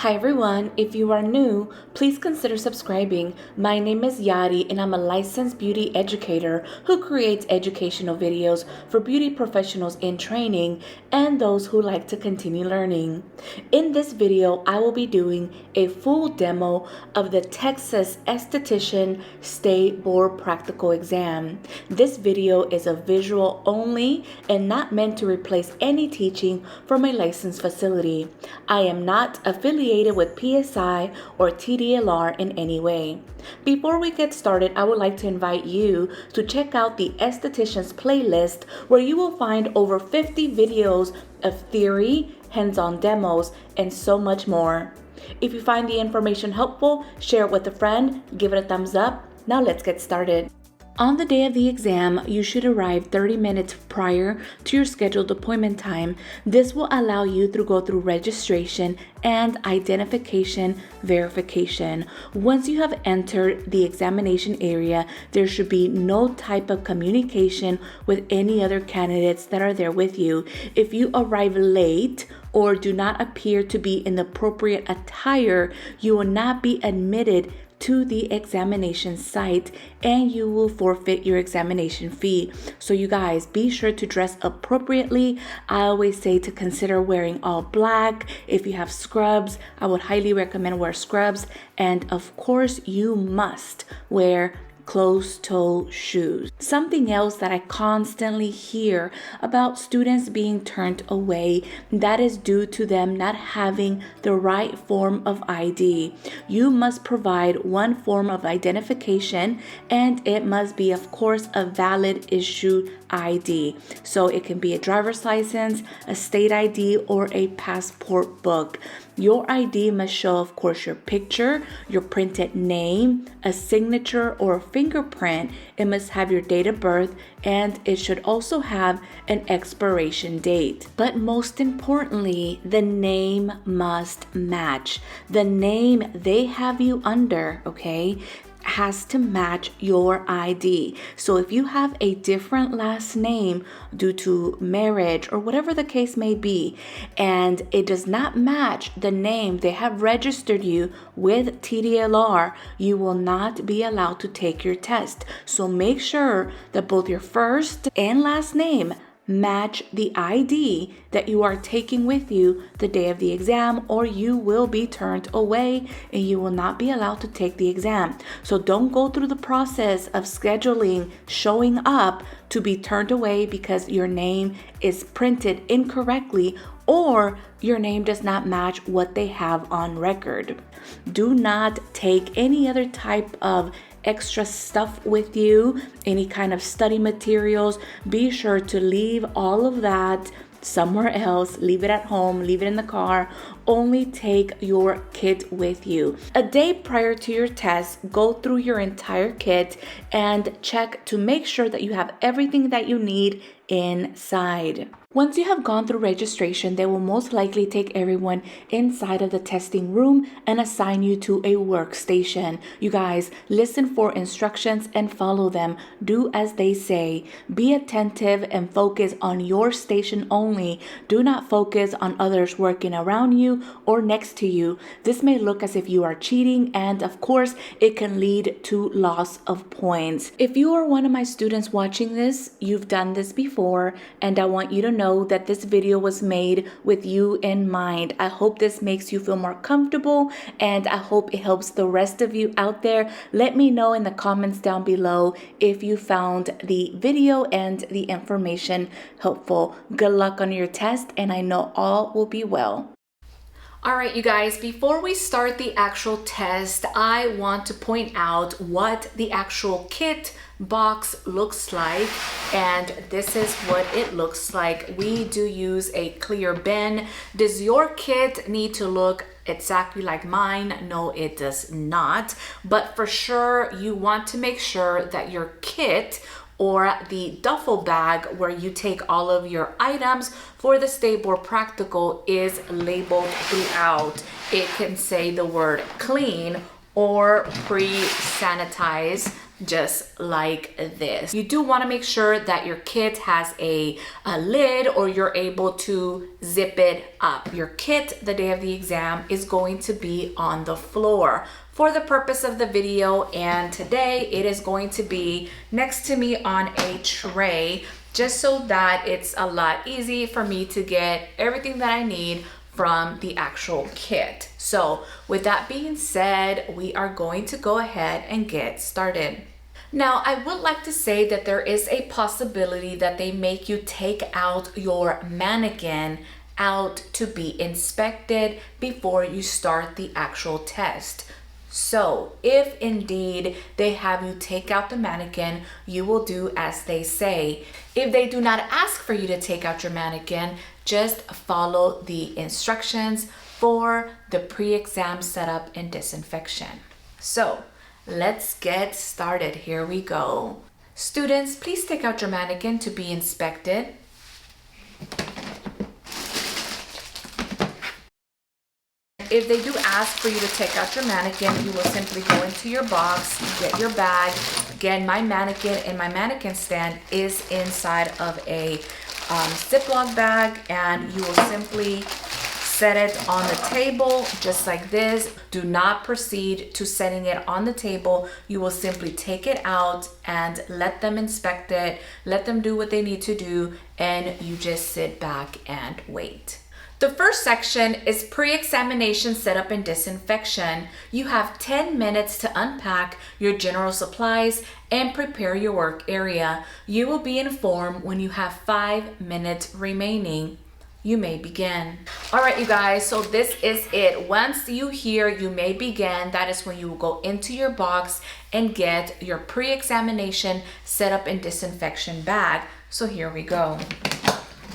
Hi everyone, if you are new, please consider subscribing. My name is Yadi and I'm a licensed beauty educator who creates educational videos for beauty professionals in training and those who like to continue learning. In this video, I will be doing a full demo of the Texas Esthetician State Board Practical Exam. This video is a visual only and not meant to replace any teaching from a licensed facility. I am not affiliated with PSI or TDLR in any way. Before we get started, I would like to invite you to check out the Esthetician's playlist, where you will find over 50 videos of theory, hands-on demos, and so much more. If you find the information helpful, share it with a friend, give it a thumbs up. Now let's get started. On the day of the exam, you should arrive 30 minutes prior to your scheduled appointment time. This will allow you to go through registration and identification verification. Once you have entered the examination area, there should be no type of communication with any other candidates that are there with you. If you arrive late or do not appear to be in the appropriate attire, you will not be admitted to the examination site and you will forfeit your examination fee. So you guys, be sure to dress appropriately. I always say to consider wearing all black. If you have scrubs, I would highly recommend wear scrubs. And of course, you must wear closed-toe shoes. Something else that I constantly hear about students being turned away, that is due to them not having the right form of ID. You must provide one form of identification and it must be, of course, a valid issue ID. So it can be a driver's license, a state ID, or a passport book. Your ID must show, of course, your picture, your printed name, a signature or a fingerprint. It must have your date of birth and it should also have an expiration date. But most importantly, the name must match. The name they have you under, okay, has to match your ID. So if you have a different last name due to marriage or whatever the case may be, and it does not match the name they have registered you with TDLR, you will not be allowed to take your test. So make sure that both your first and last name match the ID that you are taking with you the day of the exam, or you will be turned away and you will not be allowed to take the exam. So don't go through the process of scheduling, showing up to be turned away because your name is printed incorrectly or your name does not match what they have on record. Do not take any other type of extra stuff with you, any kind of study materials. Be sure to leave all of that somewhere else. Leave it at home, leave it in the car. Only take your kit with you. A day prior to your test, go through your entire kit and check to make sure that you have everything that you need inside. Once you have gone through registration, they will most likely take everyone inside of the testing room and assign you to a workstation. You guys, listen for instructions and follow them. Do as they say. Be attentive and focus on your station only. Do not focus on others working around you or next to you. This may look as if you are cheating, and of course, it can lead to loss of points. If you are one of my students watching this, you've done this before, and I want you to know that this video was made with you in mind. I hope this makes you feel more comfortable and I hope it helps the rest of you out there. Let me know in the comments down below if you found the video and the information helpful. Good luck on your test and I know all will be well. All right, you guys, before we start the actual test, I want to point out what the actual kit box looks like, and this is what it looks like. We do use a clear bin. Does your kit need to look exactly like mine? No, it does not, but for sure you want to make sure that your kit or the duffel bag where you take all of your items for the State Board Practical is labeled throughout. It can say the word clean or pre-sanitize. just like this. You do want to make sure that your kit has a lid, or you're able to zip it up. Your kit the day of the exam is going to be on the floor for the purpose of the video, and today it is going to be next to me on a tray, just so that it's a lot easy for me to get everything that I need from the actual kit. So with that being said, we are going to go ahead and get started. Now, I would like to say that there is a possibility that they make you take out your mannequin out to be inspected before you start the actual test. So if indeed they have you take out the mannequin, you will do as they say. If they do not ask for you to take out your mannequin, just follow the instructions for the pre-exam setup and disinfection. So let's get started. Here we go. Students, please take out your mannequin to be inspected. If they do ask for you to take out your mannequin, you will simply go into your box, get your bag. Again, my mannequin and my mannequin stand is inside of a Ziploc bag, and you will simply set it on the table just like this. Do not proceed to setting it on the table. You will simply take it out and let them inspect it, let them do what they need to do, and you just sit back and wait. The first section is pre-examination setup and disinfection. You have 10 minutes to unpack your general supplies and prepare your work area. You will be informed when you have 5 minutes remaining. You may begin. All right, you guys, so this is it. Once you hear you may begin, that is when you will go into your box and get your pre-examination setup and disinfection bag. So here we go.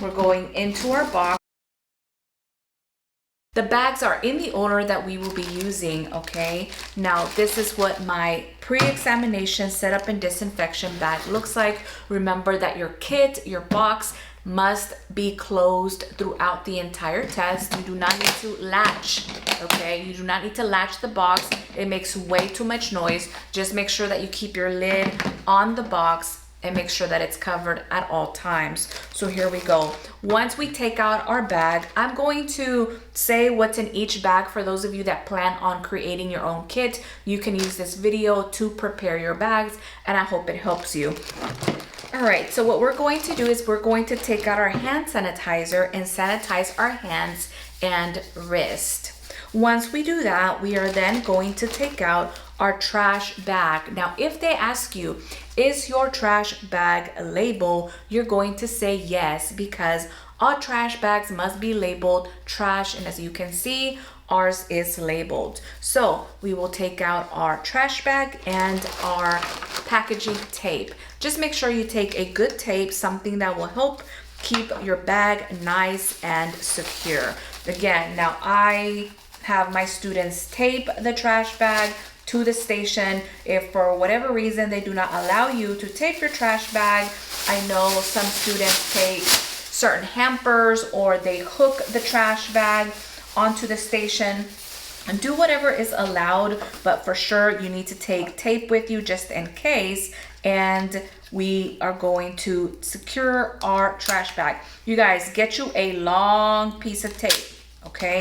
We're going into our box. The bags are in the order that we will be using, okay? Now, this is what my pre-examination setup and disinfection bag looks like. Remember that your kit, your box, must be closed throughout the entire test. You do not need to latch, okay? You do not need to latch the box. It makes way too much noise. Just make sure that you keep your lid on the box and make sure that it's covered at all times. So here we go. Once we take out our bag, I'm going to say what's in each bag. For those of you that plan on creating your own kit, you can use this video to prepare your bags, and I hope it helps you. All right, so what we're going to do is we're going to take out our hand sanitizer and sanitize our hands and wrist. Once we do that, we are then going to take out our trash bag. Now, if they ask you, is your trash bag labeled? You're going to say yes, because all trash bags must be labeled trash. And as you can see, ours is labeled. So we will take out our trash bag and our packaging tape. Just make sure you take a good tape, something that will help keep your bag nice and secure. Again, now I have my students tape the trash bag to the station. If for whatever reason they do not allow you to tape your trash bag, I know some students take certain hampers or they hook the trash bag onto the station. And do whatever is allowed, but for sure you need to take tape with you just in case. And we are going to secure our trash bag. You guys, get you a long piece of tape, okay?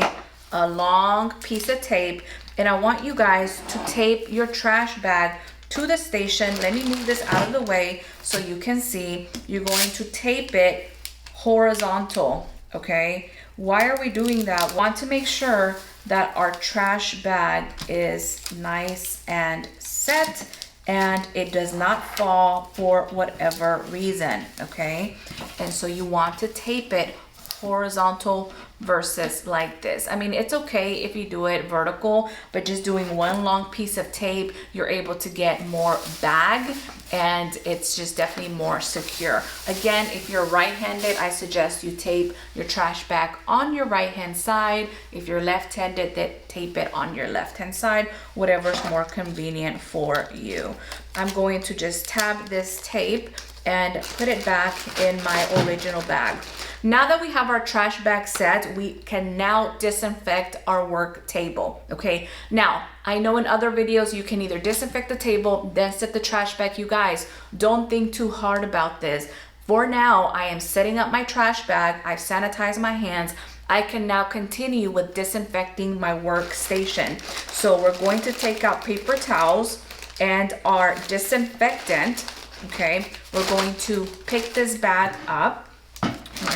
A long piece of tape. And I want you guys to tape your trash bag to the station. Let me move this out of the way so you can see. You're going to tape it horizontal, okay? Why are we doing that? We want to make sure that our trash bag is nice and set and it does not fall for whatever reason, okay? And so you want to tape it horizontal versus like this. I mean, it's okay if you do it vertical, but just doing one long piece of tape, you're able to get more bag and it's just definitely more secure. Again, if you're right-handed, I suggest you tape your trash bag on your right-hand side. If you're left-handed, then tape it on your left-hand side, whatever's more convenient for you. I'm going to just tab this tape and put it back in my original bag. Now that we have our trash bag set, we can now disinfect our work table, okay? Now, I know in other videos you can either disinfect the table, then set the trash bag. You guys, don't think too hard about this. For now, I am setting up my trash bag. I've sanitized my hands. I can now continue with disinfecting my workstation. So we're going to take out paper towels and our disinfectant, okay? We're going to pick this bag up.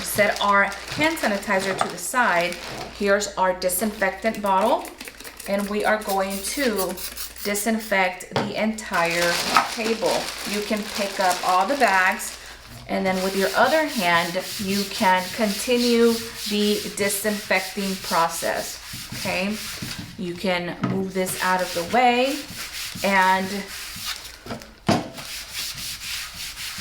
Set our hand sanitizer to the side. Here's our disinfectant bottle, and we are going to disinfect the entire table. You can pick up all the bags, and then with your other hand, you can continue the disinfecting process, okay? You can move this out of the way and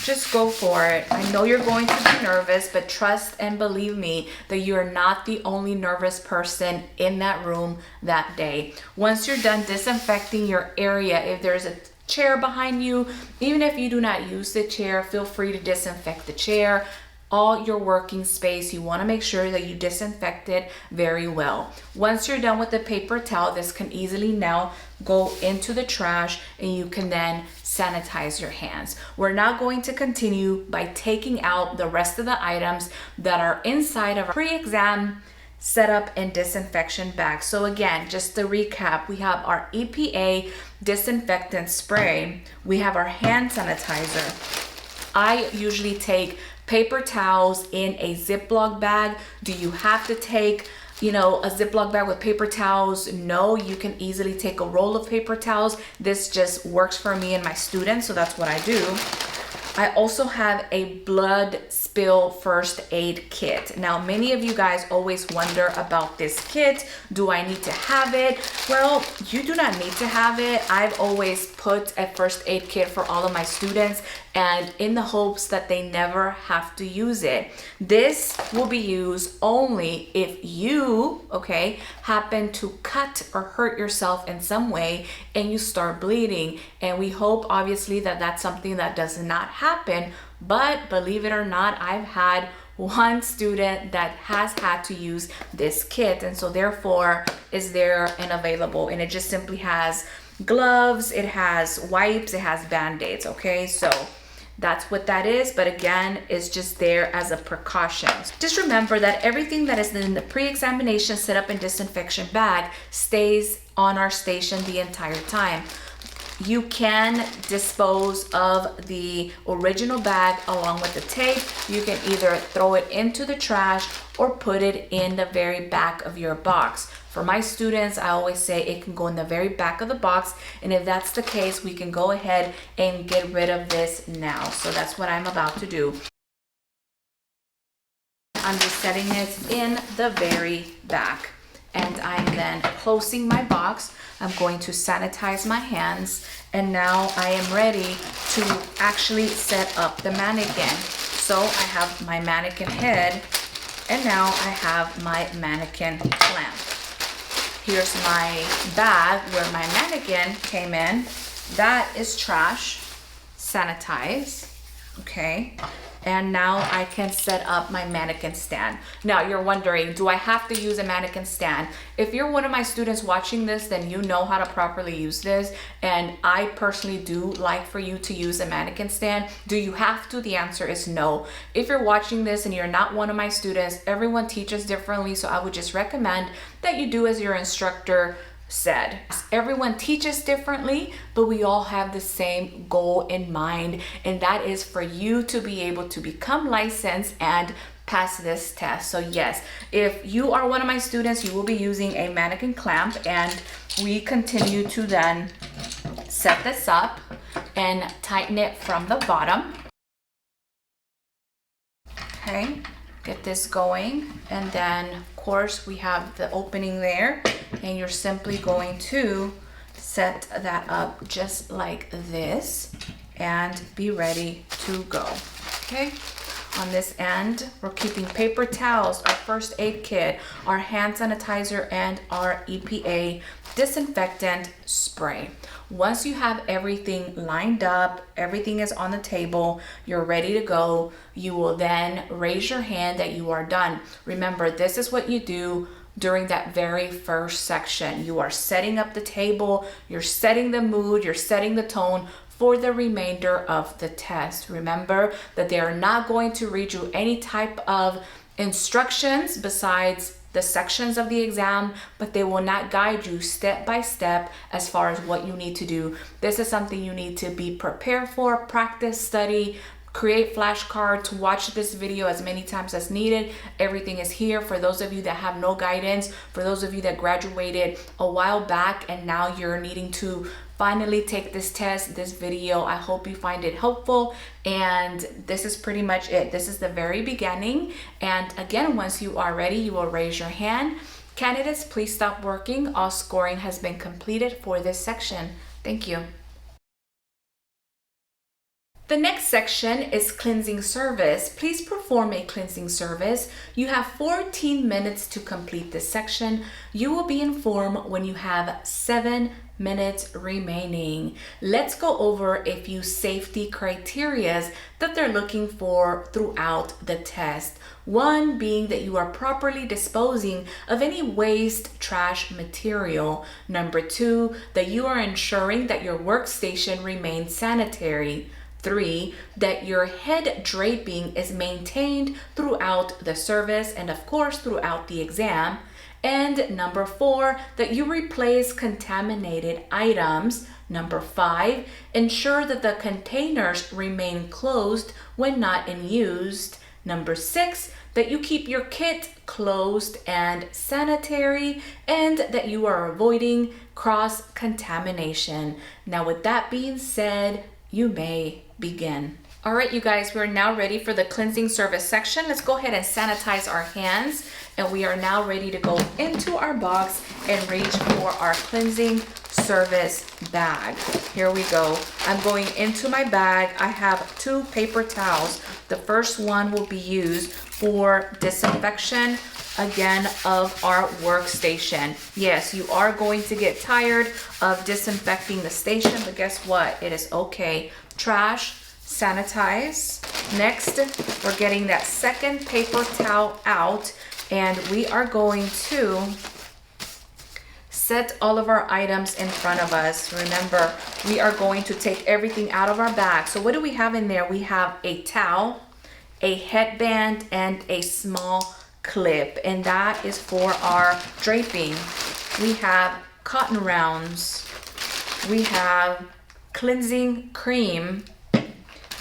just go for it. I know you're going to be nervous, but trust and believe me that you're not the only nervous person in that room that day. Once you're done disinfecting your area, if there's a chair behind you, even if you do not use the chair, feel free to disinfect the chair. All your working space, you want to make sure that you disinfect it very well. Once you're done with the paper towel, this can easily now go into the trash, and you can then sanitize your hands. We're now going to continue by taking out the rest of the items that are inside of a pre-exam setup and disinfection bag. So again, just to recap, we have our EPA disinfectant spray, we have our hand sanitizer. I usually take paper towels in a Ziploc bag. Do you have to take, a Ziploc bag with paper towels? No, you can easily take a roll of paper towels. This just works for me and my students, so that's what I do. I also have a blood spill first aid kit. Now, many of you guys always wonder about this kit. Do I need to have it? Well, you do not need to have it. I've always put a first aid kit for all of my students, and in the hopes that they never have to use it. This will be used only if you, happen to cut or hurt yourself in some way and you start bleeding. And we hope, obviously, that that's something that does not happen. But believe it or not, I've had one student that has had to use this kit, and so therefore is there and available. And it just simply has gloves, it has wipes, it has band-aids. Okay, so that's what that is, but again, it's just there as a precaution. Just remember that everything that is in the pre-examination setup and disinfection bag stays on our station the entire time. You can dispose of the original bag along with the tape. You can either throw it into the trash or put it in the very back of your box. For my students, I always say it can go in the very back of the box, and if that's the case, we can go ahead and get rid of this now. So that's what I'm about to do. I'm just setting it in the very back, and I'm then closing my box. I'm going to sanitize my hands, and now I am ready to actually set up the mannequin. So I have my mannequin head, and now I have my mannequin clamp. Here's my bag where my mannequin came in. That is trash, sanitize, okay? And now I can set up my mannequin stand. Now you're wondering, do I have to use a mannequin stand? If you're one of my students watching this, then you know how to properly use this. And I personally do like for you to use a mannequin stand. Do you have to? The answer is no. If you're watching this and you're not one of my students, everyone teaches differently. So I would just recommend that you do as your instructor said. Everyone teaches differently, but we all have the same goal in mind, and that is for you to be able to become licensed and pass this test. So yes, if you are one of my students, you will be using a mannequin clamp, and we continue to then set this up and tighten it from the bottom. Okay, get this going, and then of course we have the opening there, and you're simply going to set that up just like this and be ready to go. Okay, On this end, we're keeping paper towels, our first aid kit, our hand sanitizer, and our EPA disinfectant spray. Once you have everything lined up, everything is on the table, you're ready to go, you will then raise your hand that you are done. Remember, this is what you do during that very first section. You are setting up the table, you're setting the mood, you're setting the tone for the remainder of the test. Remember that they are not going to read you any type of instructions besides the sections of the exam, but they will not guide you step by step as far as what you need to do. This is something you need to be prepared for, practice, study, create flashcards, watch this video as many times as needed. Everything is here for those of you that have no guidance, for those of you that graduated a while back and now you're needing to finally take this test. This video, I hope you find it helpful, and this is pretty much it. This is the very beginning, and again, once you are ready, you will raise your hand. Candidates, please stop working. All scoring has been completed for this section. Thank you. The next section is cleansing service. Please perform a cleansing service. You have 14 minutes to complete this section. You will be informed when you have 7 minutes remaining. Let's go over a few safety criteria that they're looking for throughout the test. One being that you are properly disposing of any waste trash material. Number 2, that you are ensuring that your workstation remains sanitary. 3, that your head draping is maintained throughout the service and of course throughout the exam. And number 4, that you replace contaminated items. Number 5, ensure that the containers remain closed when not in use. Number 6, that you keep your kit closed and sanitary, and that you are avoiding cross-contamination. Now, with that being said, you may begin. All right, you guys, we're now ready for the cleansing service section. Let's go ahead and sanitize our hands, and we are now ready to go into our box and reach for our cleansing service bag. Here we go. I'm going into my bag. I have 2 paper towels. The first one will be used for disinfection, again, of our workstation. Yes, you are going to get tired of disinfecting the station, but guess what? It is okay. Trash, sanitize. Next, we're getting that second paper towel out, and we are going to set all of our items in front of us. Remember, we are going to take everything out of our bag. So what do we have in there? We have a towel, a headband, and a small clip, and that is for our draping. We have cotton rounds, we have cleansing cream,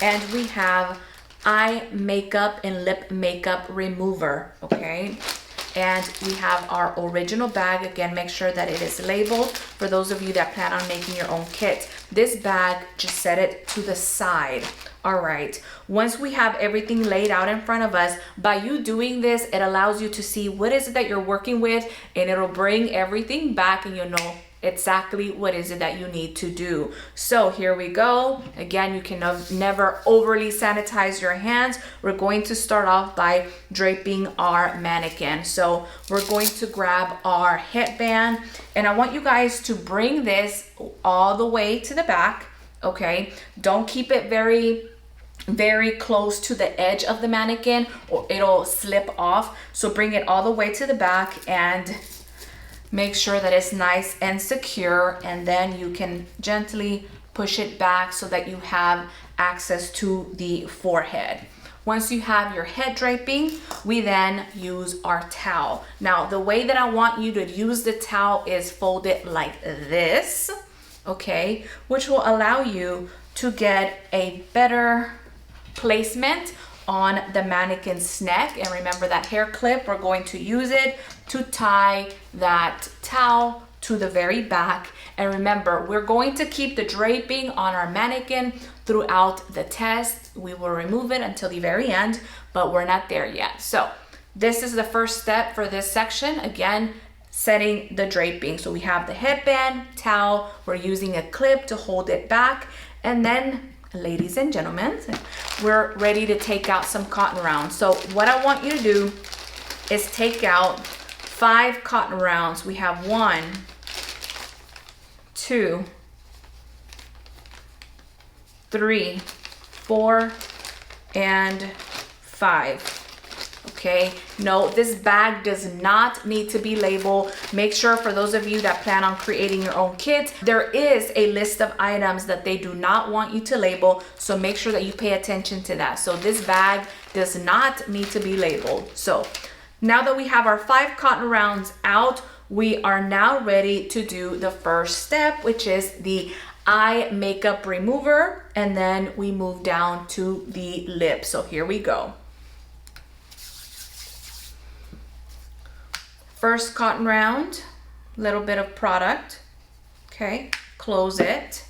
and we have eye makeup and lip makeup remover. Okay, and we have our original bag. Again, make sure that it is labeled for those of you that plan on making your own kit. This bag, just set it to the side. All right, once we have everything laid out in front of us, by you doing this, it allows you to see what is it that you're working with, and it'll bring everything back, and you'll know exactly what is it that you need to do. So here we go. Again, you can never overly sanitize your hands. We're going to start off by draping our mannequin. So we're going to grab our headband, and I want you guys to bring this all the way to the back. Okay, don't keep it very close to the edge of the mannequin or it'll slip off. So bring it all the way to the back and make sure that it's nice and secure, and then you can gently push it back so that you have access to the forehead. Once you have your head draping, we then use our towel. Now, the way that I want you to use the towel is fold it like this, okay, which will allow you to get a better placement on the mannequin's neck. And remember that hair clip, we're going to use it to tie that towel to the very back. And remember, we're going to keep the draping on our mannequin throughout the test. We will remove it until the very end, but we're not there yet. So this is the first step for this section. Again, setting the draping. So we have the headband, towel, we're using a clip to hold it back, and then ladies and gentlemen, we're ready to take out some cotton rounds. So what I want you to do is take out 5 cotton rounds. We have 1, 2, 3, 4, and 5. Okay, no, this bag does not need to be labeled. Make sure, for those of you that plan on creating your own kits, there is a list of items that they do not want you to label, so make sure that you pay attention to that. So this bag does not need to be labeled. So now that we have our 5 cotton rounds out, we are now ready to do the first step, which is the eye makeup remover, and then we move down to the lips. So here we go. First cotton round, little bit of product, okay, close it,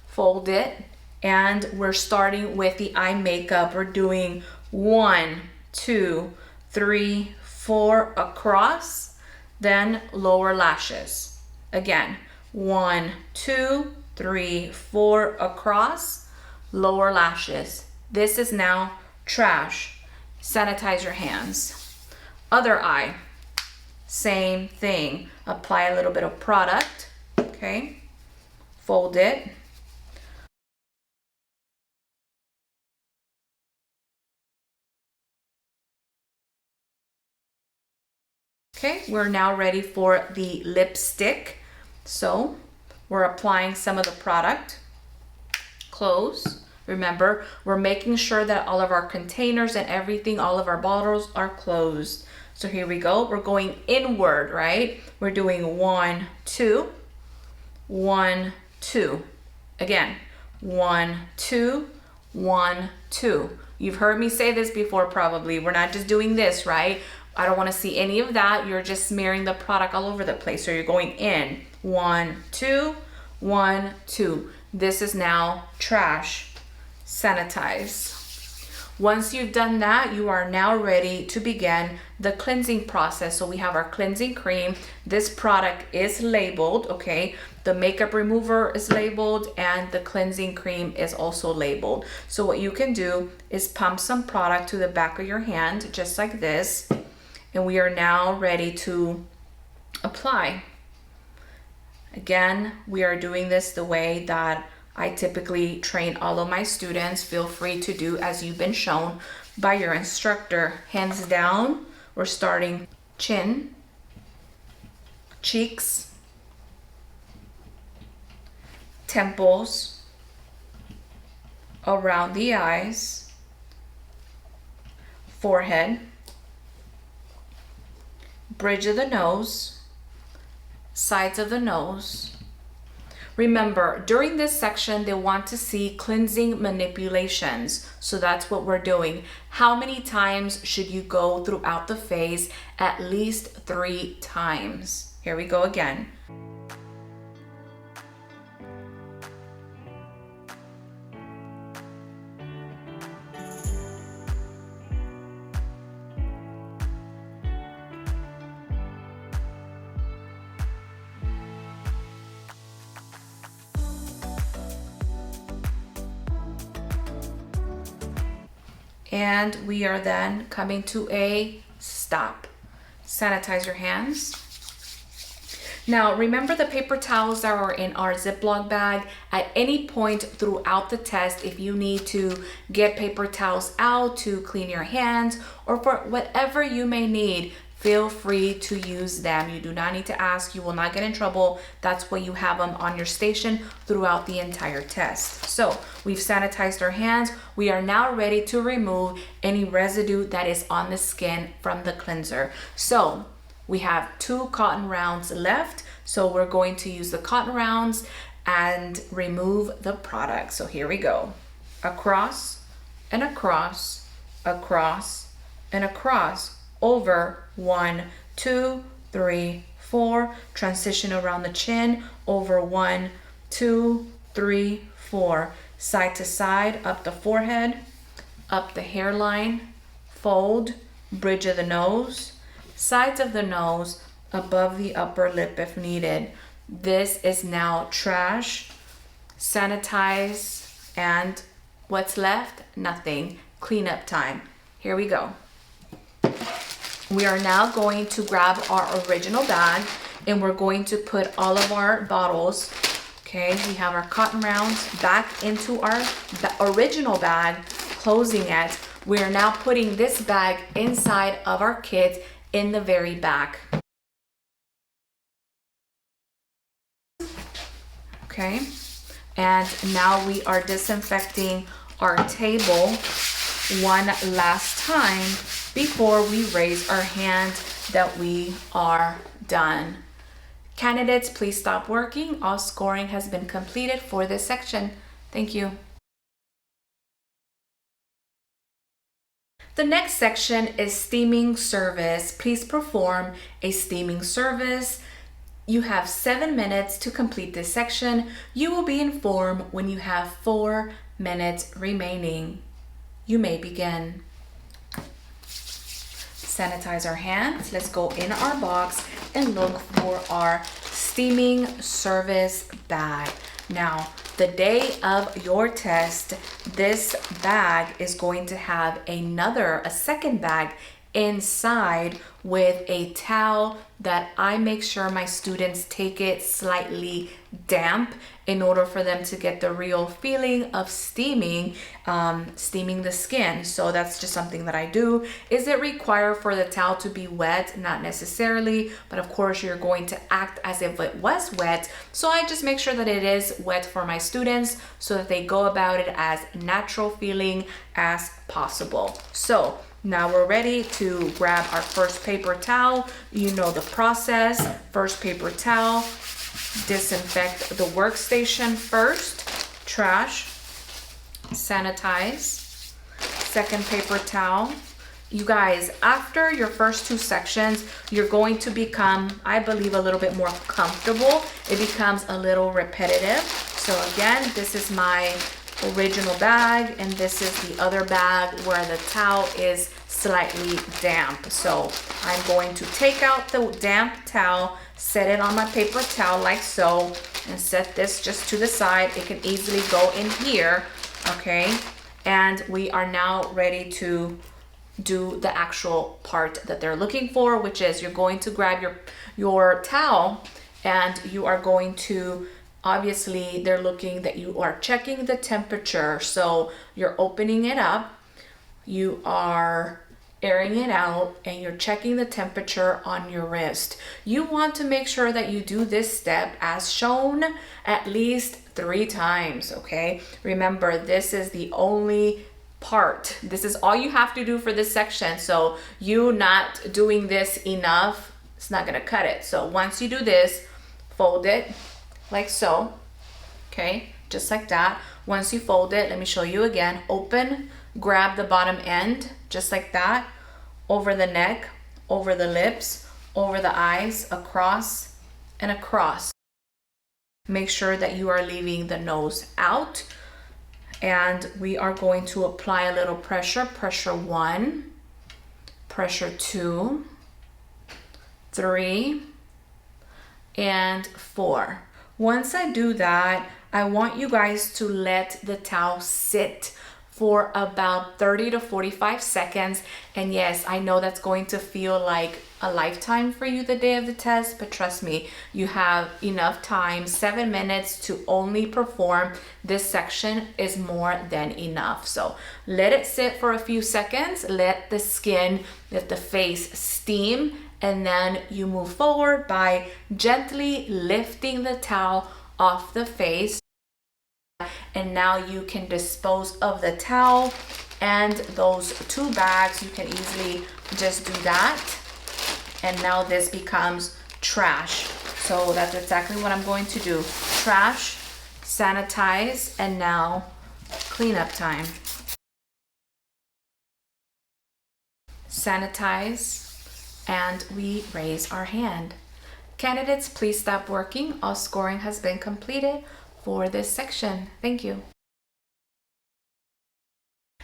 fold it, and we're starting with the eye makeup. We're doing 1, 2, 3, 4 across, then lower lashes. Again, 1, 2, 3, 4 across, lower lashes. This is now trash. Sanitize your hands. Other eye. Same thing. Apply a little bit of product, okay? Fold it. Okay, we're now ready for the lipstick. So we're applying some of the product. Close. Remember, we're making sure that all of our containers and everything, all of our bottles are closed. So here we go. We're going inward, right? We're doing 1, 2, 1, 2. Again, 1, 2, 1, 2. You've heard me say this before probably. We're not just doing this, right? I don't want to see any of that. You're just smearing the product all over the place. So you're going in. 1, 2, 1, 2. This is now trash. Sanitize. Once you've done that, you are now ready to begin the cleansing process. So we have our cleansing cream. This product is labeled, okay? The makeup remover is labeled and the cleansing cream is also labeled. So what you can do is pump some product to the back of your hand, just like this. And we are now ready to apply. Again, we are doing this the way that I typically train all of my students. Feel free to do as you've been shown by your instructor. Hands down, we're starting chin, cheeks, temples, around the eyes, forehead, bridge of the nose, sides of the nose. Remember, during this section, they want to see cleansing manipulations. So that's what we're doing. How many times should you go throughout the phase? At least 3 times. Here we go again. And we are then coming to a stop. Sanitize your hands. Now, remember the paper towels that are in our Ziploc bag. At any point throughout the test, if you need to get paper towels out to clean your hands or for whatever you may need, feel free to use them. You do not need to ask. You will not get in trouble. That's why you have them on your station throughout the entire test. So we've sanitized our hands. We are now ready to remove any residue that is on the skin from the cleanser. So we have 2 cotton rounds left. So we're going to use the cotton rounds and remove the product. So here we go. Across and across, across and across. Over 1, 2, 3, 4. Transition around the chin. Over 1, 2, 3, 4. Side to side, up the forehead, up the hairline, fold, bridge of the nose, sides of the nose, above the upper lip if needed. This is now trash. Sanitize and What's left? Nothing. Cleanup time. Here we go. We are now going to grab our original bag and we're going to put all of our bottles, okay, we have our cotton rounds back into our original bag, closing it. We are now putting this bag inside of our kit in the very back. Okay, and now we are disinfecting our table one last time before we raise our hand that we are done. Candidates, please stop working. All scoring has been completed for this section. Thank you. The next section is steaming service. Please perform a steaming service. You have 7 minutes to complete this section. You will be informed when you have 4 minutes remaining. You may begin. Sanitize our hands. Let's go in our box and look for our steaming service bag. Now, the day of your test, this bag is going to have a second bag inside with a towel that I make sure my students take it slightly damp in order for them to get the real feeling of steaming the skin. So that's just something that I do. Is it required for the towel to be wet? Not necessarily, but of course you're going to act as if it was wet. So I just make sure that it is wet for my students so that they go about it as natural feeling as possible. So now we're ready to grab our first paper towel. You know the process. First paper towel, disinfect the workstation first, trash, sanitize. Second paper towel. You guys, after your first 2 sections, you're going to become, I believe, a little bit more comfortable. It becomes a little repetitive. So again, this is my original bag and this is the other bag where the towel is slightly damp. So I'm going to take out the damp towel, set it on my paper towel like so, and set this just to the side. It can easily go in here, okay? And we are now ready to do the actual part that they're looking for, which is you're going to grab your towel and you are going to, obviously they're looking that you are checking the temperature. So you're opening it up, you are airing it out, and you're checking the temperature on your wrist. You want to make sure that you do this step as shown at least 3 times, okay? Remember, this is the only part. This is all you have to do for this section. So you not doing this enough, it's not gonna cut it. So once you do this, fold it like so, okay? Just like that. Once you fold it, let me show you again. Open, grab the bottom end, just like that, over the neck, over the lips, over the eyes, across and across. Make sure that you are leaving the nose out. And we are going to apply a little pressure. Pressure 1, pressure 2, 3, and 4. Once I do that, I want you guys to let the towel sit for about 30 to 45 seconds. And yes, I know that's going to feel like a lifetime for you the day of the test, but trust me, you have enough time. 7 minutes to only perform this section is more than enough. So let it sit for a few seconds, let the skin, let the face steam, and then you move forward by gently lifting the towel off the face. And now you can dispose of the towel and those 2 bags. You can easily just do that. And now this becomes trash. So that's exactly what I'm going to do. Trash, sanitize, and now cleanup time. Sanitize, and we raise our hand. Candidates, please stop working. All scoring has been completed for this section. Thank you.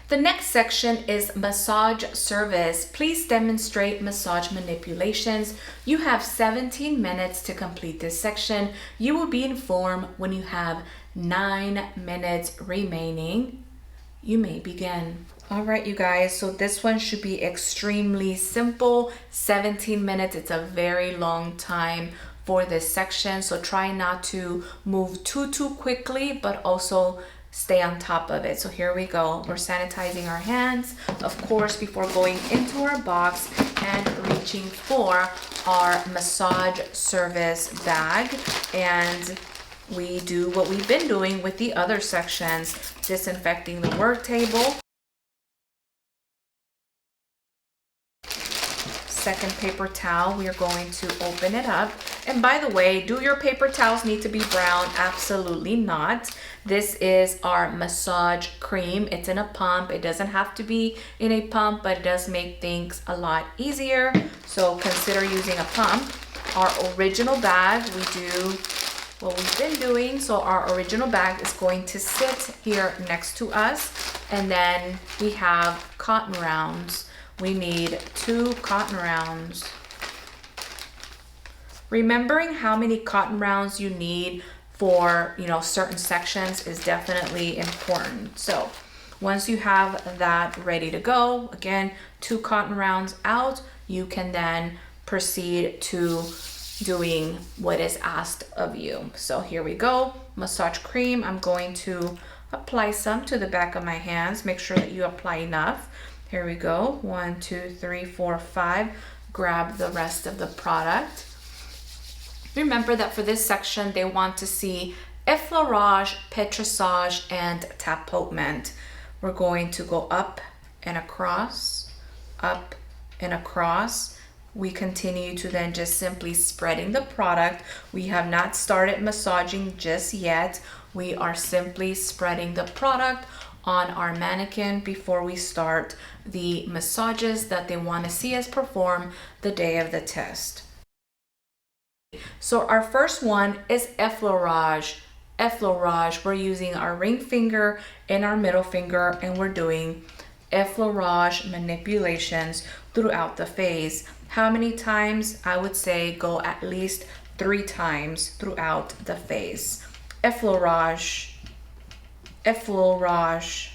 The next section is massage service. Please demonstrate massage manipulations. You have 17 minutes to complete this section. You will be informed when you have 9 minutes remaining. You may begin. All right, you guys, so this one should be extremely simple. 17 minutes, it's a very long time for this section, so try not to move too quickly, but also stay on top of it. So here we go. We're sanitizing our hands, of course, before going into our box and reaching for our massage service bag. And we do what we've been doing with the other sections, disinfecting the work table. Second paper towel, we are going to open it up. And by the way, do your paper towels need to be brown? Absolutely not. This is our massage cream. It's in a pump. It doesn't have to be in a pump, but it does make things a lot easier. So consider using a pump. Our original bag, we do what we've been doing. So our original bag is going to sit here next to us. And then we have cotton rounds. We need 2 cotton rounds. Remembering how many cotton rounds you need for, certain sections is definitely important. So once you have that ready to go, again, 2 cotton rounds out, you can then proceed to doing what is asked of you. So here we go. Massage cream. I'm going to apply some to the back of my hands. Make sure that you apply enough. Here we go. 1, 2, 3, 4, 5. Grab the rest of the product. Remember that for this section, they want to see effleurage, pétrissage, and tapotement. We're going to go up and across, up and across. We continue to then just simply spreading the product. We have not started massaging just yet. We are simply spreading the product on our mannequin before we start the massages that they want to see us perform the day of the test. So our first one is effleurage. Effleurage, we're using our ring finger and our middle finger, and we're doing effleurage manipulations throughout the face. How many times? I would say go at least 3 times throughout the face. Effleurage, effleurage.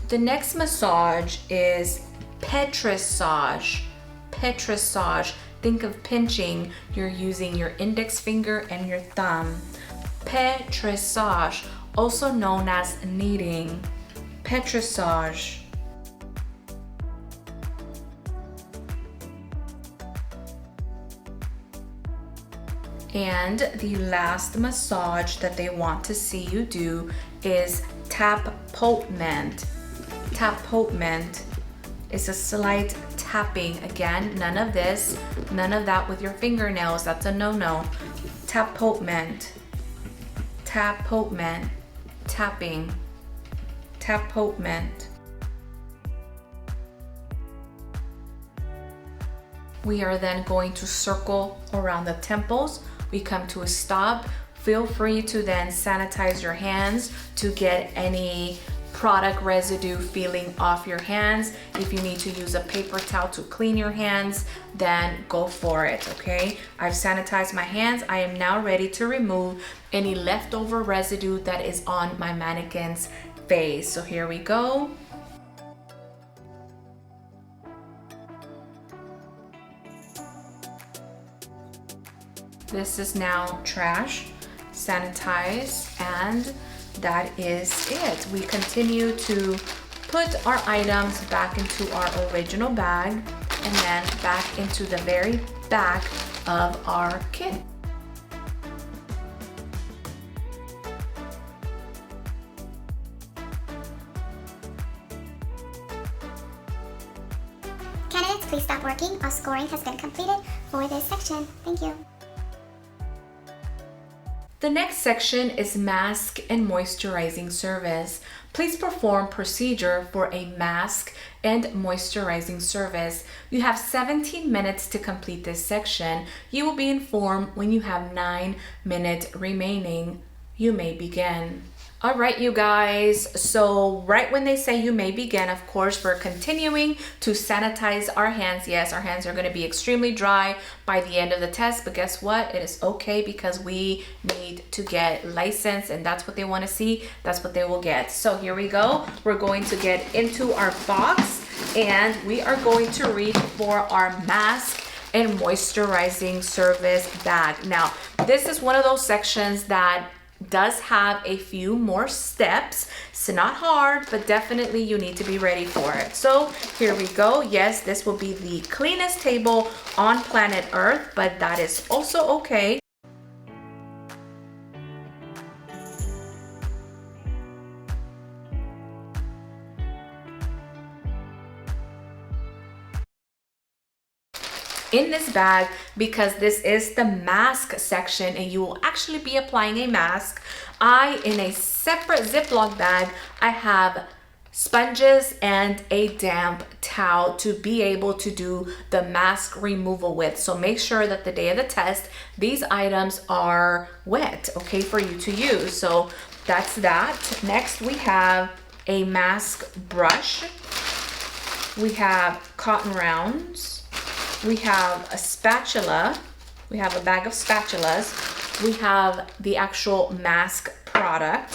The next massage is pétrissage. Pétrissage. Think of pinching. You're using your index finger and your thumb. Pétrissage, also known as kneading. Pétrissage. And the last massage that they want to see you do is tapotement. Tapotement is a slight tapping. Again, none of this, none of that with your fingernails. That's a no-no. Tapotement. Tapotement. Tapping. Tapotement. We are then going to circle around the temples. We come to a stop. Feel free to then sanitize your hands to get any product residue feeling off your hands. If you need to use a paper towel to clean your hands, then go for it, okay? I've sanitized my hands. I am now ready to remove any leftover residue that is on my mannequin's face. So here we go. This is now trash, sanitize, and that is it. We continue to put our items back into our original bag and then back into the very back of our kit. Candidates, please stop working. Our scoring has been completed for this section. Thank you. The next section is mask and moisturizing service. Please perform procedure for a mask and moisturizing service. You have 17 minutes to complete this section. You will be informed when you have 9 minutes remaining. You may begin. All right, you guys. So right when they say you may begin, of course, we're continuing to sanitize our hands. Yes, our hands are going to be extremely dry by the end of the test, but guess what? It is okay because we need to get licensed, and that's what they want to see. That's what they will get. So here we go. We're going to get into our box, and we are going to reach for our mask and moisturizing service bag. Now, this is one of those sections that does have a few more steps. It's not hard, but definitely you need to be ready for it. So here we go. Yes, this will be the cleanest table on planet Earth, but that is also okay. In this bag, because this is the mask section and you will actually be applying a mask, in a separate Ziploc bag, I have sponges and a damp towel to be able to do the mask removal with. So make sure that the day of the test, these items are wet, okay, for you to use. So that's that. Next, we have a mask brush. We have cotton rounds. We have a spatula. We have a bag of spatulas. We have the actual mask product.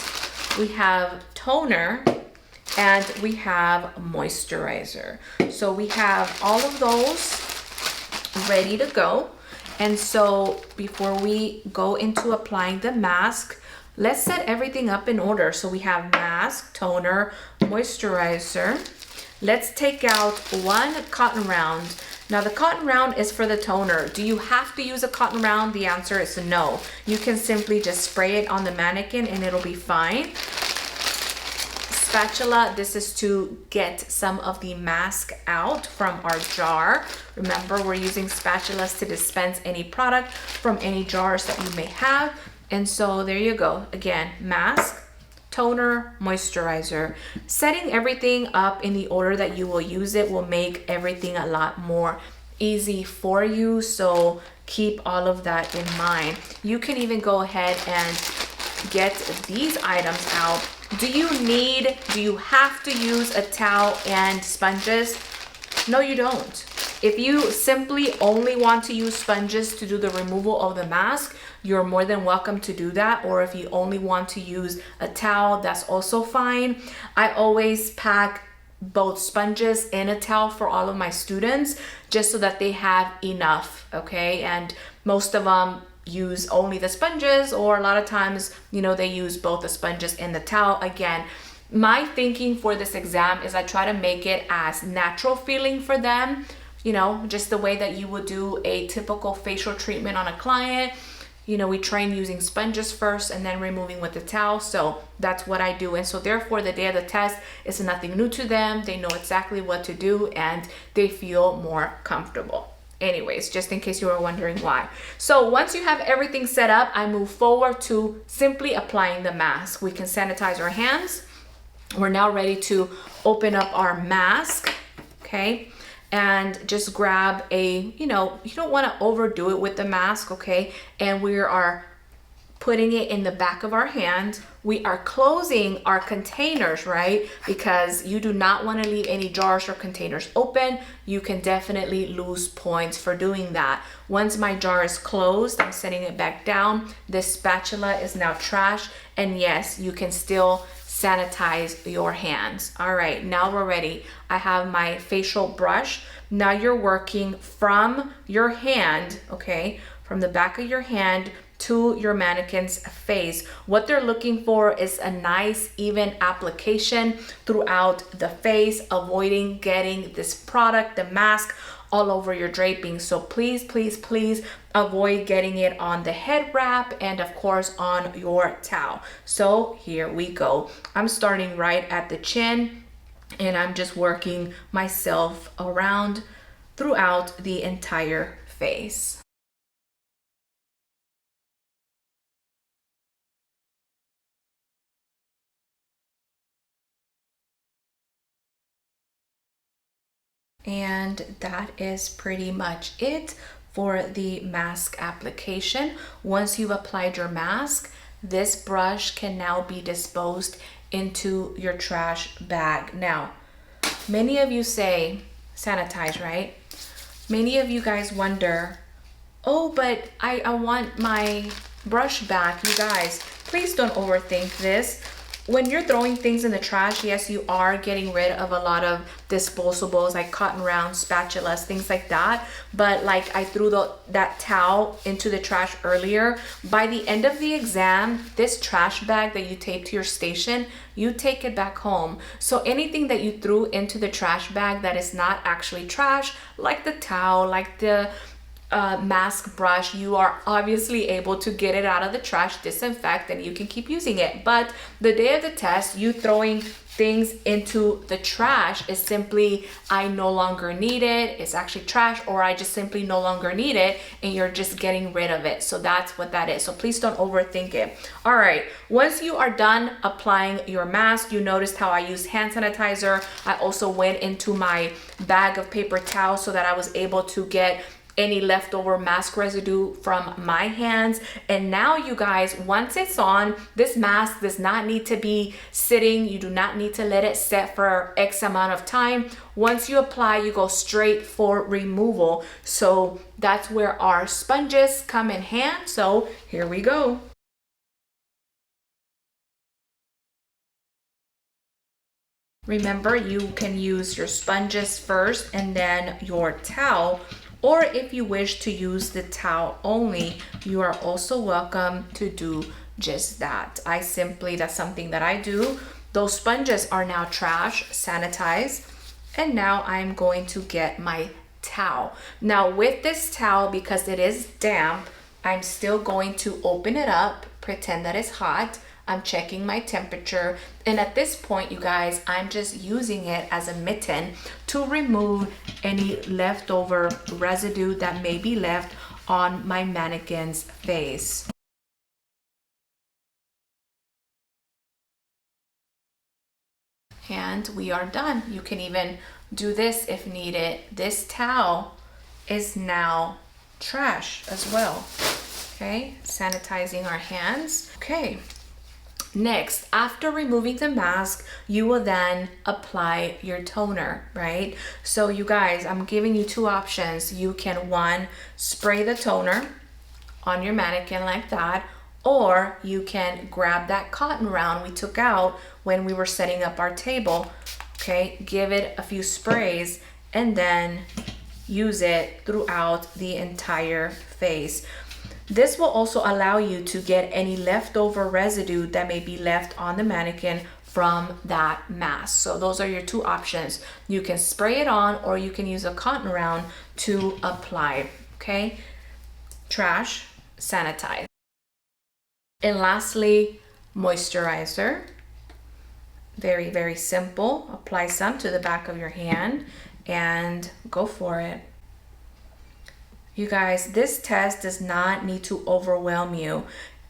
We have toner, and we have moisturizer. So we have all of those ready to go. And so before we go into applying the mask, let's set everything up in order. So we have mask, toner, moisturizer. Let's take out one cotton round. Now the cotton round is for the toner. Do you have to use a cotton round? The answer is no. You can simply just spray it on the mannequin and it'll be fine. Spatula, this is to get some of the mask out from our jar. Remember, we're using spatulas to dispense any product from any jars that you may have. And so there you go. Again, mask, toner, moisturizer. Setting everything up in the order that you will use it will make everything a lot more easy for you. So keep all of that in mind. You can even go ahead and get these items out. Do you have to use a towel and sponges? No, you don't. If you simply only want to use sponges to do the removal of the mask, you're more than welcome to do that. Or if you only want to use a towel, that's also fine. I always pack both sponges and a towel for all of my students just so that they have enough, okay? And most of them use only the sponges, or a lot of times, they use both the sponges and the towel. Again, my thinking for this exam is I try to make it as natural feeling for them, just the way that you would do a typical facial treatment on a client. We train using sponges first and then removing with the towel. So that's what I do. And so therefore the day of the test is nothing new to them. They know exactly what to do and they feel more comfortable. Anyways, just in case you were wondering why. So once you have everything set up, I move forward to simply applying the mask. We can sanitize our hands. We're now ready to open up our mask, okay? And just grab you don't want to overdo it with the mask, okay? And we are putting it in the back of our hand. We are closing our containers, right? Because you do not want to leave any jars or containers open. You can definitely lose points for doing that. Once my jar is closed, I'm setting it back down. This spatula is now trash. And yes, you can still sanitize your hands. All right, now we're ready. I have my facial brush. Now you're working from your hand, okay? From the back of your hand to your mannequin's face. What they're looking for is a nice even application throughout the face, avoiding getting this product, the mask, all over your draping. So please, please, please avoid getting it on the head wrap and of course on your towel. So here we go. I'm starting right at the chin and I'm just working myself around throughout the entire face. And that is pretty much it for the mask application. Once you've applied your mask, this brush can now be disposed into your trash bag. Now, many of you say sanitize, right? Many of you guys wonder, oh, but I want my brush back. You guys, please don't overthink this. When you're throwing things in the trash, yes, you are getting rid of a lot of disposables like cotton rounds, spatulas, things like that. But like I threw that towel into the trash earlier. By the end of the exam, this trash bag that you tape to your station, you take it back home. So anything that you threw into the trash bag that is not actually trash, like the towel, like the mask brush, you are obviously able to get it out of the trash, disinfect, and you can keep using it. But the day of the test, you throwing things into the trash is simply, I no longer need it, it's actually trash, or I just simply no longer need it, and you're just getting rid of it. So that's what that is. So please don't overthink it. All right, once you are done applying your mask, you noticed how I used hand sanitizer. I also went into my bag of paper towels so that I was able to get any leftover mask residue from my hands. And now you guys, once it's on, this mask does not need to be sitting. You do not need to let it set for X amount of time. Once you apply, you go straight for removal. So that's where our sponges come in hand. So here we go. Remember, you can use your sponges first and then your towel. Or if you wish to use the towel only, you are also welcome to do just that. That's something that I do. Those sponges are now trash, sanitized. And now I'm going to get my towel. Now with this towel, because it is damp, I'm still going to open it up, pretend that it's hot. I'm checking my temperature, and at this point, you guys, I'm just using it as a mitten to remove any leftover residue that may be left on my mannequin's face. And we are done. You can even do this if needed. This towel is now trash as well. Okay, sanitizing our hands. Okay. Next, after removing the mask, you will then apply your toner, right? So you guys, I'm giving you two options. You can, one, spray the toner on your mannequin like that, or you can grab that cotton round we took out when we were setting up our table, okay? Give it a few sprays and then use it throughout the entire face. This will also allow you to get any leftover residue that may be left on the mannequin from that mask. So those are your two options. You can spray it on, or you can use a cotton round to apply, okay? Trash, sanitize. And lastly, moisturizer. Very, very simple. Apply some to the back of your hand and go for it. You guys, this test does not need to overwhelm you.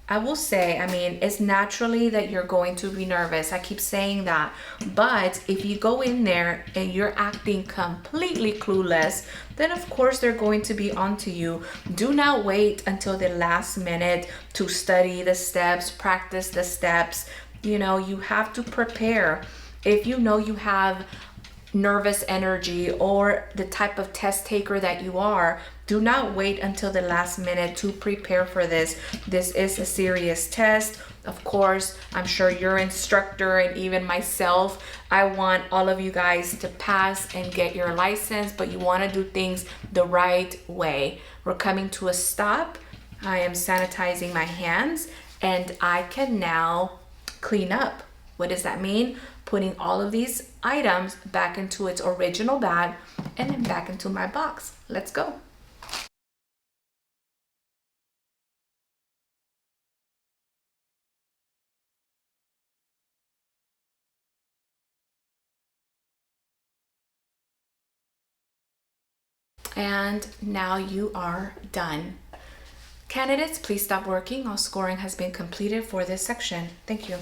I will say, it's naturally that you're going to be nervous. I keep saying that. But if you go in there and you're acting completely clueless, then of course they're going to be onto you. Do not wait until the last minute to study the steps, practice the steps. You know, you have to prepare. If you know you have nervous energy or the type of test taker that you are, do not wait until the last minute to prepare for this. This is a serious test. Of course, I'm sure your instructor and even myself, I want all of you guys to pass and get your license, but you want to do things the right way. We're coming to a stop. I am sanitizing my hands and I can now clean up. What does that mean? Putting all of these items back into its original bag and then back into my box. Let's go. And now you are done. Candidates, please stop working. All scoring has been completed for this section. Thank you.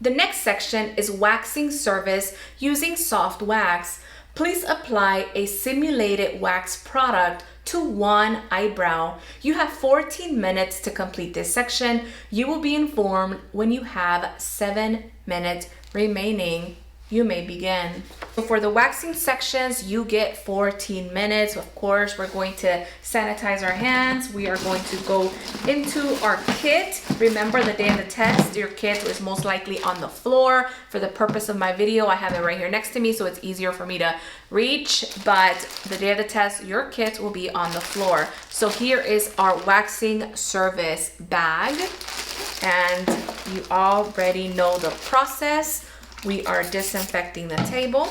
The next section is waxing service using soft wax. Please apply a simulated wax product to one eyebrow. You have 14 minutes to complete this section. You will be informed when you have 7 minutes remaining. You may begin. So for the waxing sections, you get 14 minutes. Of course, we're going to sanitize our hands. We are going to go into our kit. Remember, the day of the test, your kit is most likely on the floor. For the purpose of my video, I have it right here next to me, so it's easier for me to reach. But the day of the test, your kit will be on the floor. So here is our waxing service bag. And you already know the process. We are disinfecting the table.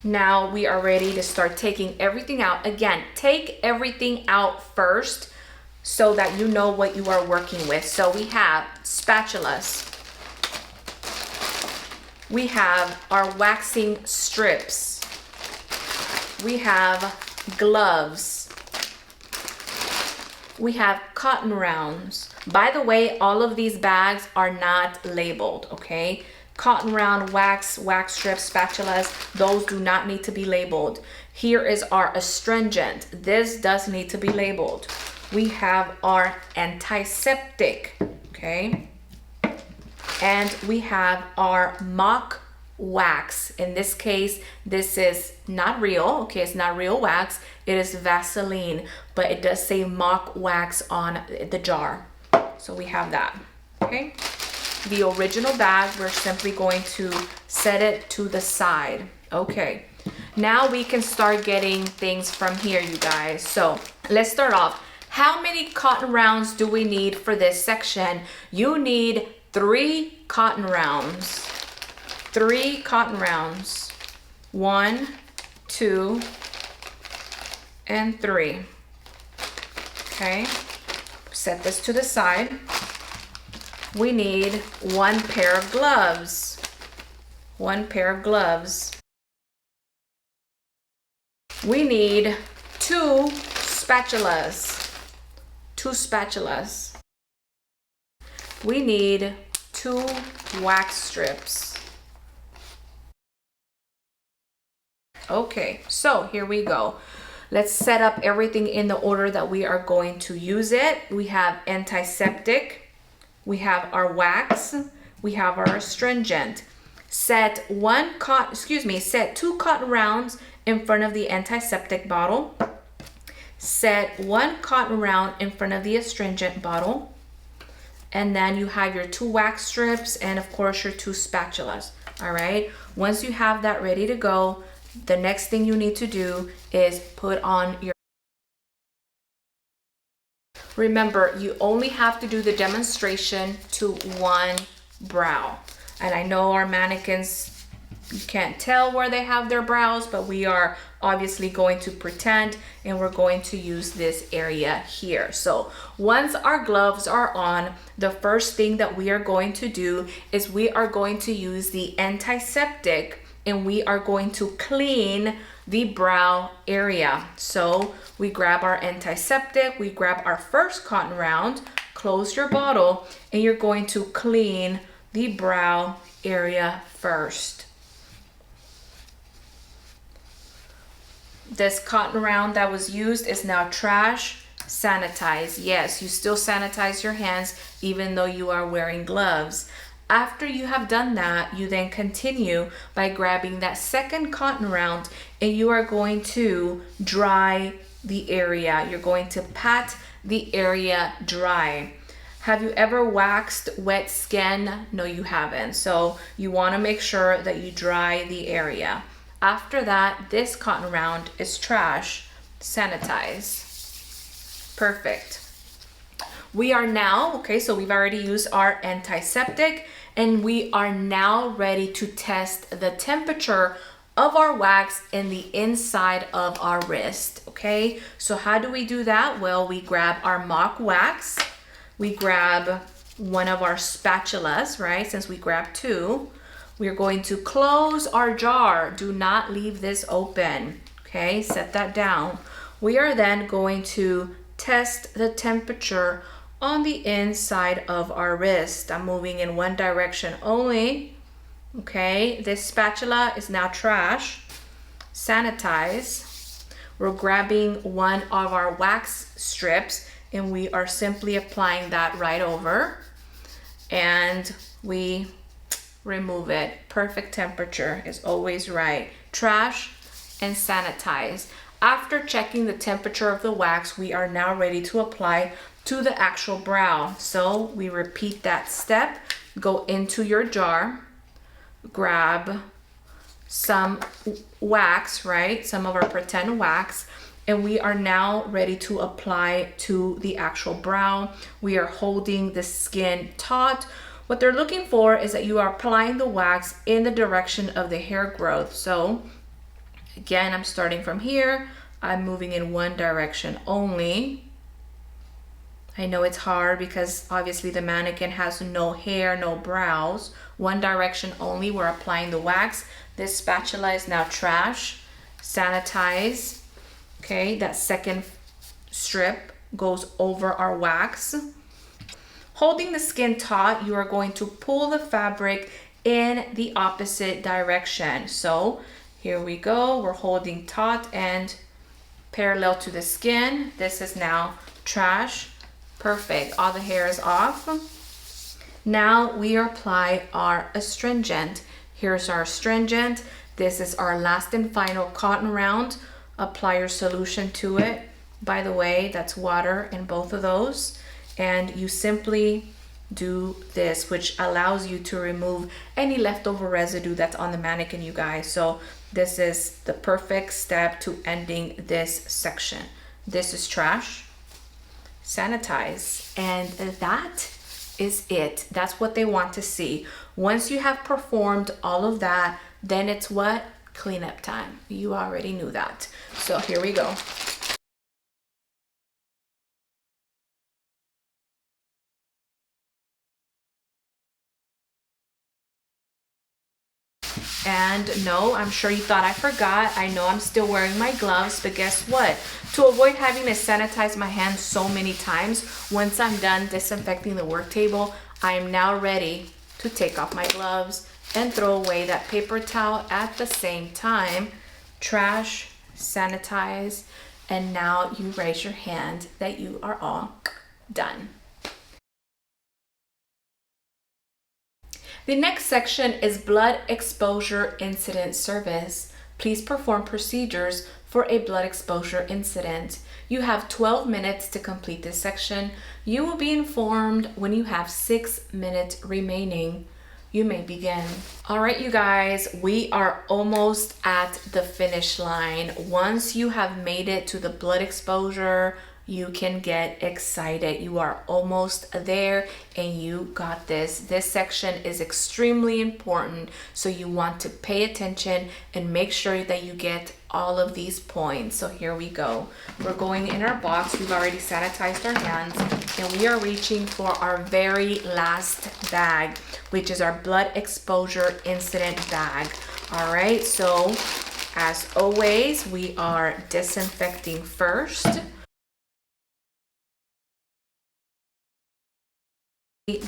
Now we are ready to start taking everything out. Again, take everything out first so that you know what you are working with. So we have spatulas. We have our waxing strips. We have gloves. We have cotton rounds. By the way, all of these bags are not labeled, okay? Cotton round, wax strips, spatulas, those do not need to be labeled. Here is our astringent. This does need to be labeled. We have our antiseptic, okay? And we have our mock wax. In this case, this is not real, okay? It's not real wax. It is Vaseline, but it does say mock wax on the jar. So we have that, okay? The original bag, we're simply going to set it to the side. Okay, now we can start getting things from here, you guys. So let's start off. How many cotton rounds do we need for this section? You need 3 cotton rounds. 3 cotton rounds. 1, 2, and 3. Okay, set this to the side. We need 1 pair of gloves. 1 pair of gloves. We need 2 spatulas. 2 spatulas. We need 2 wax strips. Okay, so here we go. Let's set up everything in the order that we are going to use it. We have antiseptic, we have our wax, we have our astringent. Set 2 cotton rounds in front of the antiseptic bottle. Set 1 cotton round in front of the astringent bottle. And then you have your 2 wax strips and of course your 2 spatulas. All right, once you have that ready to go, the next thing you need to do is put on your... Remember, you only have to do the demonstration to 1 brow. And I know our mannequins, you can't tell where they have their brows, but we are obviously going to pretend and we're going to use this area here. So once our gloves are on, the first thing that we are going to do is we are going to use the antiseptic and we are going to clean the brow area. So we grab our antiseptic, we grab our first cotton round, close your bottle, and you're going to clean the brow area first. This cotton round that was used is now trash. Sanitize. Yes, you still sanitize your hands even though you are wearing gloves. After you have done that, you then continue by grabbing that second cotton round and you are going to dry the area. You're going to pat the area dry. Have you ever waxed wet skin? No, you haven't. So you want to make sure that you dry the area. After that, this cotton round is trash. Sanitize. Perfect. We are now, okay, so we've already used our antiseptic and we are now ready to test the temperature of our wax in the inside of our wrist, okay? So how do we do that? Well, we grab our mock wax, we grab one of our spatulas, right? Since we grabbed 2, we're going to close our jar. Do not leave this open, okay? Set that down. We are then going to test the temperature on the inside of our wrist. I'm moving in one direction only. Okay, this spatula is now trash. Sanitize. We're grabbing one of our wax strips and we are simply applying that right over, and we remove it. Perfect temperature is always right. Trash and sanitize. After checking the temperature of the wax, we are now ready to apply to the actual brow. So we repeat that step. Go into your jar, grab some wax, right? Some of our pretend wax, and we are now ready to apply to the actual brow. We are holding the skin taut. What they're looking for is that you are applying the wax in the direction of the hair growth. So again, I'm starting from here. I'm moving in one direction only. I know it's hard because obviously the mannequin has no hair, no brows. One direction only, we're applying the wax. This spatula is now trash. Sanitize. Okay, that second strip goes over our wax. Holding the skin taut, you are going to pull the fabric in the opposite direction. So here we go, we're holding taut and parallel to the skin. This is now trash. Perfect, all the hair is off. Now we apply our astringent. Here's our astringent. This is our last and final cotton round. Apply your solution to it. By the way, that's water in both of those. And you simply do this, which allows you to remove any leftover residue that's on the mannequin, you guys. So this is the perfect step to ending this section. This is trash. Sanitize, and that is it. That's what they want to see. Once you have performed all of that, then it's what? Cleanup time. You already knew that. So here we go. And no, I'm sure you thought I forgot. I know I'm still wearing my gloves, but guess what? To avoid having to sanitize my hands so many times, once I'm done disinfecting the work table, I am now ready to take off my gloves and throw away that paper towel at the same time. Trash, sanitize, and now you raise your hand that you are all done. The next section is blood exposure incident service. Please perform procedures for a blood exposure incident. You have 12 minutes to complete this section. You will be informed when you have 6 minutes remaining. You may begin. All right, you guys, we are almost at the finish line. Once you have made it to the blood exposure, you can get excited. You are almost there and you got this. This section is extremely important, so you want to pay attention and make sure that you get all of these points. So here we go. We're going in our box. We've already sanitized our hands and we are reaching for our very last bag, which is our blood exposure incident bag. All right, so as always, we are disinfecting first.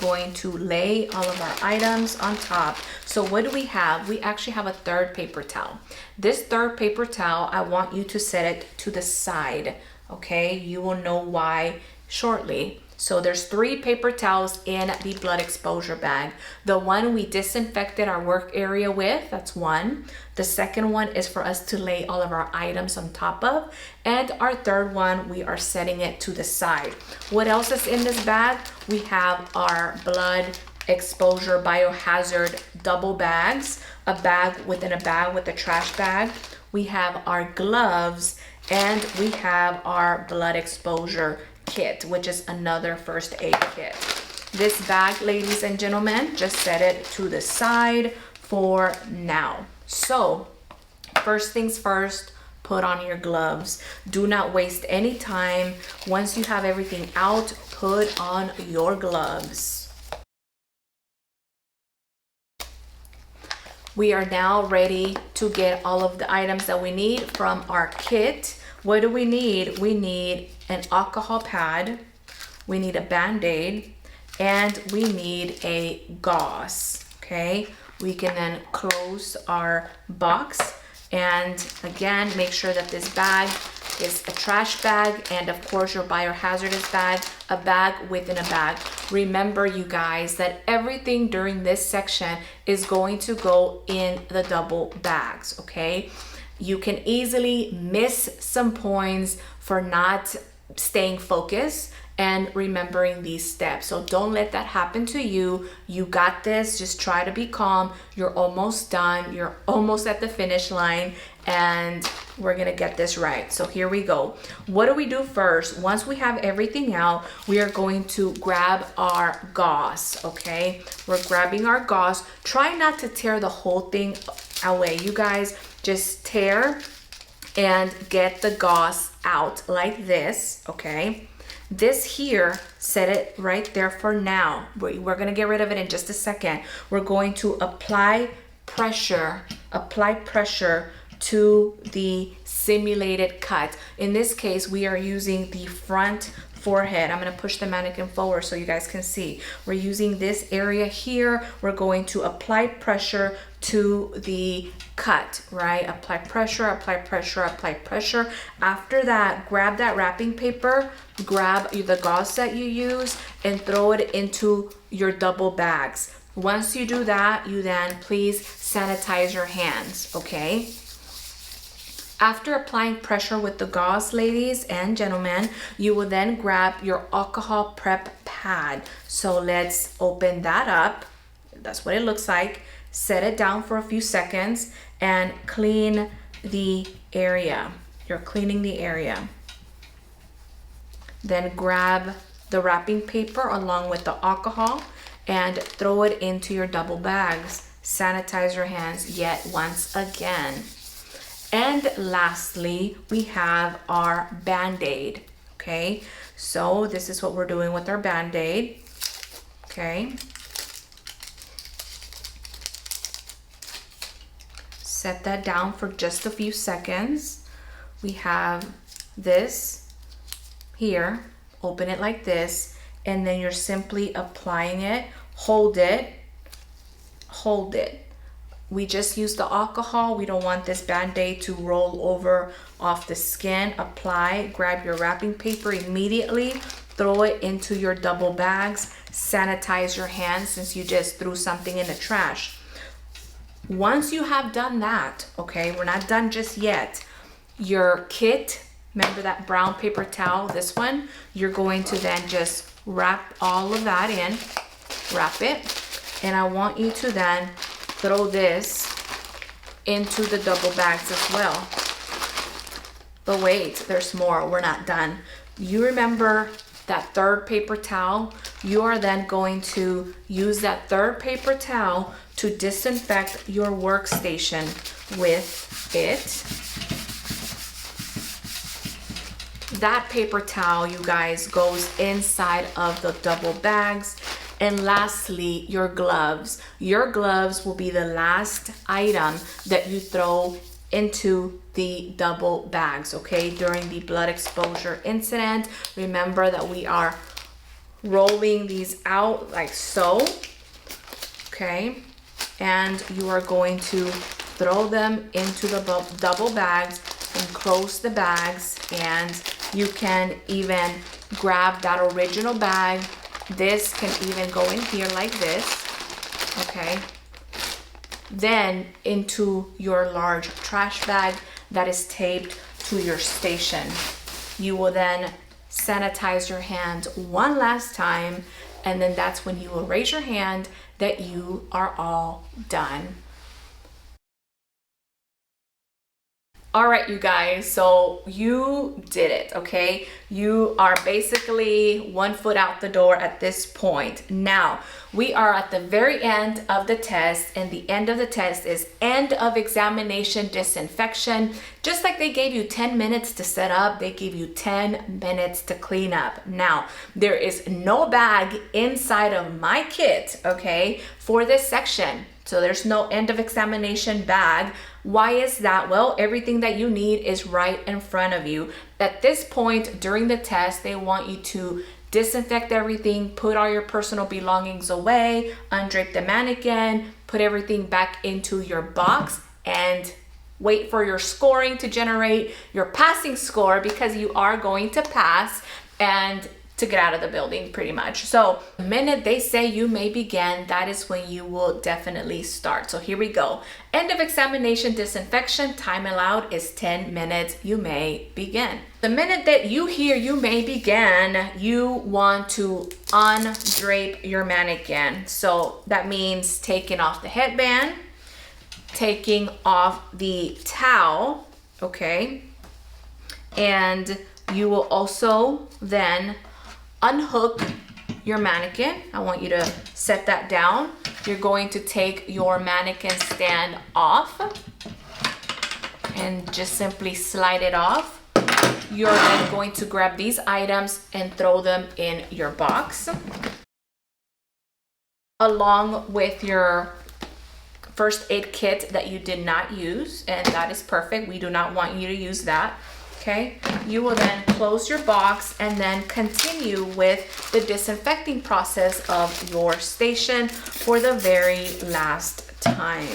Going to lay all of our items on top. So what do we have? We actually have a third paper towel. This third paper towel, I want you to set it to the side. Okay, you will know why shortly. So there's 3 paper towels in the blood exposure bag. The one we disinfected our work area with, that's one. The second one is for us to lay all of our items on top of. And our third one, we are setting it to the side. What else is in this bag? We have our blood exposure biohazard double bags, a bag within a bag with a trash bag. We have our gloves and we have our blood exposure kit, which is another first aid kit. This bag, ladies and gentlemen, just set it to the side for now. So first things first, put on your gloves. Do not waste any time. Once you have everything out, put on your gloves. We are now ready to get all of the items that we need from our kit. What do we need? We need an alcohol pad, we need a Band-Aid, and we need a gauze, okay? we can then close our box. And again, make sure that this bag is a trash bag, and of course your biohazardous bag, a bag within a bag. Remember, you guys, that everything during this section is going to go in the double bags, okay? You can easily miss some points for not staying focused and remembering these steps. So don't let that happen to you. You got this. Just try to be calm. You're almost done. You're almost at the finish line, and we're gonna get this right. So here we go. What do we do first? Once we have everything out, we are going to grab our gauze, okay? We're grabbing our gauze. Try not to tear the whole thing away, you guys. Just tear and get the gauze out like this, okay? This here, set it right there for now. We're gonna get rid of it in just a second. We're going to apply pressure to the simulated cut. In this case, we are using the front forehead. I'm gonna push the mannequin forward so you guys can see. We're using this area here. We're going to apply pressure to the cut, right? Apply pressure, apply pressure, apply pressure. After that, grab that wrapping paper, grab the gauze that you use, and throw it into your double bags. Once you do that, you then please sanitize your hands, okay? After applying pressure with the gauze, ladies and gentlemen, you will then grab your alcohol prep pad. So let's open that up. That's what it looks like. Set it down for a few seconds and clean the area. You're cleaning the area. Then grab the wrapping paper along with the alcohol and throw it into your double bags. Sanitize your hands yet once again. And lastly, we have our Band-Aid, okay? So this is what we're doing with our Band-Aid, okay? Set that down for just a few seconds. We have this here, open it like this, and then you're simply applying it. Hold it, hold it. We just use the alcohol. We don't want this Band-Aid to roll over off the skin. Apply, grab your wrapping paper immediately, throw it into your double bags, sanitize your hands since you just threw something in the trash. Once you have done that, okay, we're not done just yet. Your kit, remember that brown paper towel, this one, you're going to then just wrap all of that in, wrap it, and I want you to then throw this into the double bags as well. But wait, there's more, we're not done. You remember that third paper towel? You are then going to use that third paper towel to disinfect your workstation with it. That paper towel, you guys, goes inside of the double bags. And lastly, your gloves. Your gloves will be the last item that you throw into the double bags, okay? During the blood exposure incident, remember that we are rolling these out like so, okay? And you are going to throw them into the double bags and close the bags, and you can even grab that original bag. This can even go in here like this, okay? Then into your large trash bag that is taped to your station. You will then sanitize your hands one last time, and then that's when you will raise your hand that you are all done. All right, you guys, so you did it, okay? You are basically 1 foot out the door at this point. Now, we are at the very end of the test, and the end of the test is end of examination disinfection. Just like they gave you 10 minutes to set up, they give you 10 minutes to clean up. Now, there is no bag inside of my kit, okay, for this section. So there's no end of examination bag. Why is that? Well, everything that you need is right in front of you. At this point during the test, they want you to disinfect everything, put all your personal belongings away, undrape the mannequin, put everything back into your box, and wait for your scoring to generate your passing score, because you are going to pass and to get out of the building pretty much. So the minute they say you may begin, that is when you will definitely start. So here we go. End of examination disinfection. Time allowed is 10 minutes. You may begin. The minute that you hear you may begin, you want to undrape your mannequin. So that means taking off the headband, taking off the towel, okay? And you will also then unhook your mannequin. I want you to set that down. You're going to take your mannequin stand off and just simply slide it off. You're then going to grab these items and throw them in your box, along with your first aid kit that you did not use, and that is perfect. We do not want you to use that. Okay, you will then close your box and then continue with the disinfecting process of your station for the very last time.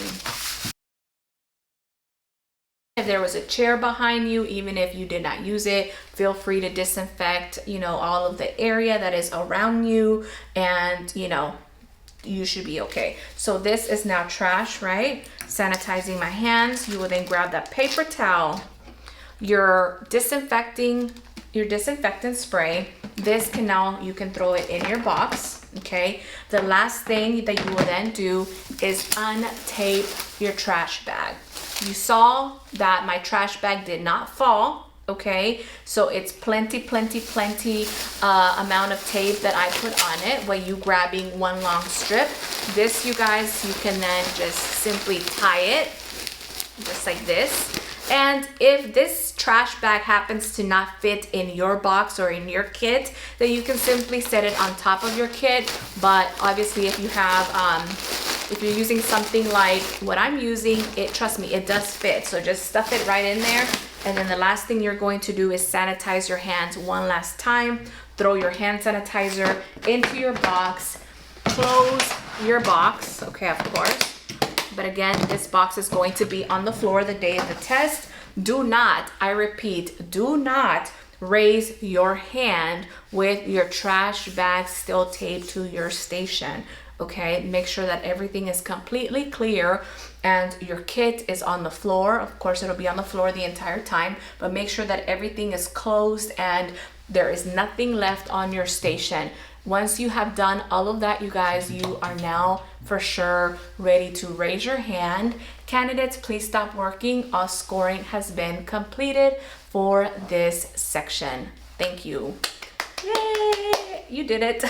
If there was a chair behind you, even if you did not use it, feel free to disinfect, all of the area that is around you, and, you should be okay. So this is now trash, right? Sanitizing my hands. You will then grab that paper towel, your disinfectant spray. This you can throw it in your box, okay? The last thing that you will then do is untape your trash bag. You saw that my trash bag did not fall, okay? So it's plenty amount of tape that I put on it when you grabbing one long strip. This, you guys, you can then just simply tie it just like this. And if this trash bag happens to not fit in your box or in your kit, then you can simply set it on top of your kit. But obviously, if you have, if you're using something like what I'm using, trust me, it does fit. So just stuff it right in there. And then the last thing you're going to do is sanitize your hands one last time. Throw your hand sanitizer into your box. Close your box, okay, of course. But again, this box is going to be on the floor the day of the test. Do not, I repeat, do not raise your hand with your trash bag still taped to your station, okay? Make sure that everything is completely clear and your kit is on the floor. Of course, it'll be on the floor the entire time, but make sure that everything is closed and there is nothing left on your station. Once you have done all of that, you guys, you are now for sure ready to raise your hand. Candidates, please stop working. All scoring has been completed for this section. Thank you. Yay! You did it.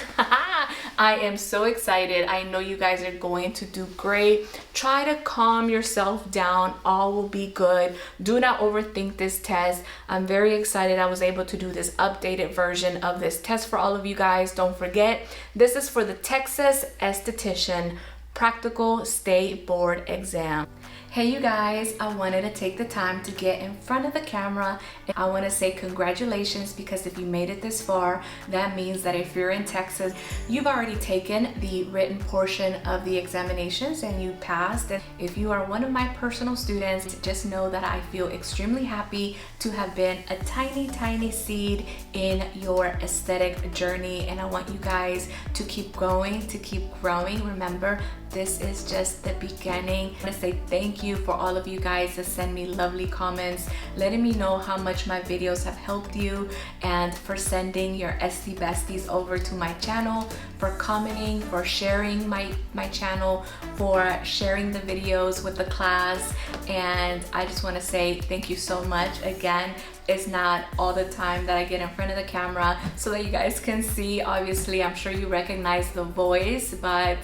I am so excited. I know you guys are going to do great. Try to calm yourself down. All will be good. Do not overthink this test. I'm very excited I was able to do this updated version of this test for all of you guys. Don't forget, this is for the Texas Esthetician Practical State Board Exam. Hey you guys, I wanted to take the time to get in front of the camera and I want to say congratulations, because if you made it this far, that means that if you're in Texas, you've already taken the written portion of the examinations and you passed. And if you are one of my personal students, just know that I feel extremely happy to have been a tiny seed in your aesthetic journey, and I want you guys to keep growing, to keep growing. Remember, this is just the beginning. I want to say thank you for all of you guys that send me lovely comments, letting me know how much my videos have helped you, and for sending your SD besties over to my channel, for commenting, for sharing my channel, for sharing the videos with the class. And I just want to say thank you so much. Again, it's not all the time that I get in front of the camera so that you guys can see. Obviously, I'm sure you recognize the voice, but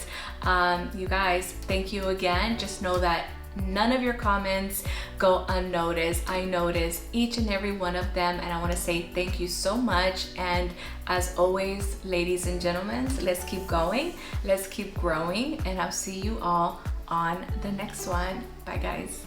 you guys, thank you again. Just know that none of your comments go unnoticed. I notice each and every one of them, and I want to say thank you so much. And as always, ladies and gentlemen, let's keep going, let's keep growing, and I'll see you all on the next one. Bye guys.